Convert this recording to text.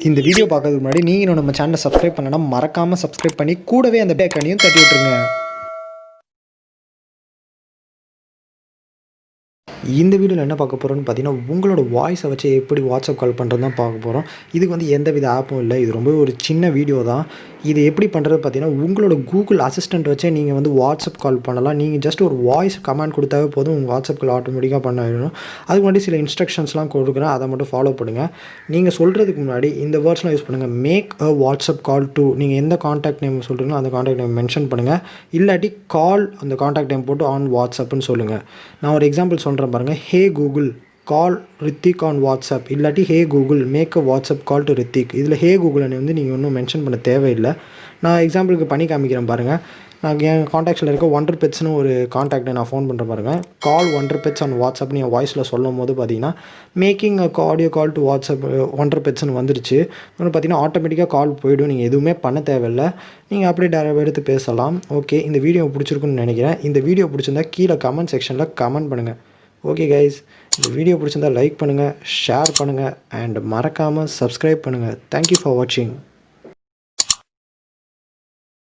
இந்த வீடியோ பார்க்கறதுக்கு முன்னாடி நீங்கள் நம்ம சேனலை சப்ஸ்கிரைப் பண்ணலன்னா மறக்காமல் சப்ஸ்கிரைப் பண்ணி கூடவே அந்த பேக்கனையும் தட்டி விட்டுருங்க. இந்த வீடியோவில் என்ன பார்க்க போகிறோம்னு பார்த்தீங்கன்னா, உங்களோட வாய்ஸை வச்சு எப்படி வாட்ஸ்அப் கால் பண்ணுறது தான் பார்க்க போகிறோம். இதுக்கு வந்து எந்தவித ஆப்பும் இல்லை. இது ரொம்ப ஒரு சின்ன வீடியோ தான். இது எப்படி பண்ணுறது பார்த்தீங்கன்னா, உங்களோட கூகுள் அசிஸ்டன்ட் வச்சே நீங்கள் வந்து வாட்ஸ்அப் கால் பண்ணலாம். நீங்கள் ஜஸ்ட் ஒரு வாய்ஸ் கமாண்ட் கொடுத்தாவே போதும், உங்கள் வாட்ஸ்அப் கால் ஆட்டோமேட்டிக்காக பண்ணிடும். அதுக்கு முன்னாடி சில இன்ஸ்ட்ரக்ஷன்ஸ்லாம் கொடுக்குறேன், அதை மட்டும் ஃபாலோ பண்ணுங்கள். நீங்கள் சொல்கிறதுக்கு முன்னாடி இந்த வேர்ட்ஸ்லாம் யூஸ் பண்ணுங்கள். Make a WhatsApp call to, நீங்கள் எந்த காண்டாக்ட் நேம் சொல்கிறீங்களோ அந்த காண்டாக்ட் நேம் மென்ஷன் பண்ணுங்கள். இல்லாட்டி கால் அந்த காண்டாக்ட் நேம் போட்டு ஆன் வாட்ஸ்அப்னு சொல்லுங்கள். நான் ஒரு எக்ஸாம்பிள் சொல்கிறேன் பாருங்கள். Hey Google call Rithik on WhatsApp, இல்லாட்டி hey Google make a WhatsApp call to Rithik. இதில் ஹே கூகுள் வந்து நீங்கள் ஒன்றும் மென்ஷன் பண்ண தேவையில்லை. நான் எக்ஸாம்பிளுக்கு பண்ணி காமிக்கிறேன் பாருங்கள். நான் என் காண்டாக்ட்ஸில் இருக்க ஒண்டர் பெட்ஸ்னு ஒரு காண்டாக்டை நான் ஃபோன் பண்ணுற பாருங்கள். கால் ஒண்டர் பெட்ஸ் ஆன் வாட்ஸ்அப்னு என் வாய்ஸில் சொல்லும் போது பார்த்தீங்கன்னா, making a audio call to WhatsApp wonder பெட்ஸ்னு வந்துருச்சு. அப்புறம் பார்த்தீங்கன்னா ஆட்டோமேட்டிக்காக கால் போய்டும். நீங்கள் எதுவுமே பண்ண தேவையில்லை. நீங்கள் அப்படியே டேரெக்டாக எடுத்து பேசலாம். ஓகே, இந்த வீடியோ பிடிச்சிருக்குன்னு நினைக்கிறேன். இந்த வீடியோ பிடிச்சிருந்தா கீழே கமெண்ட் செக்ஷனில் கமெண்ட் பண்ணுங்கள். ஓகே கைஸ், இந்த வீடியோ பிடிச்சிருந்தா லைக் பண்ணுங்கள், ஷேர் பண்ணுங்கள் அண்ட் மறக்காமல் சப்ஸ்கிரைப் பண்ணுங்கள். தேங்க்யூ ஃபார் வாட்சிங்.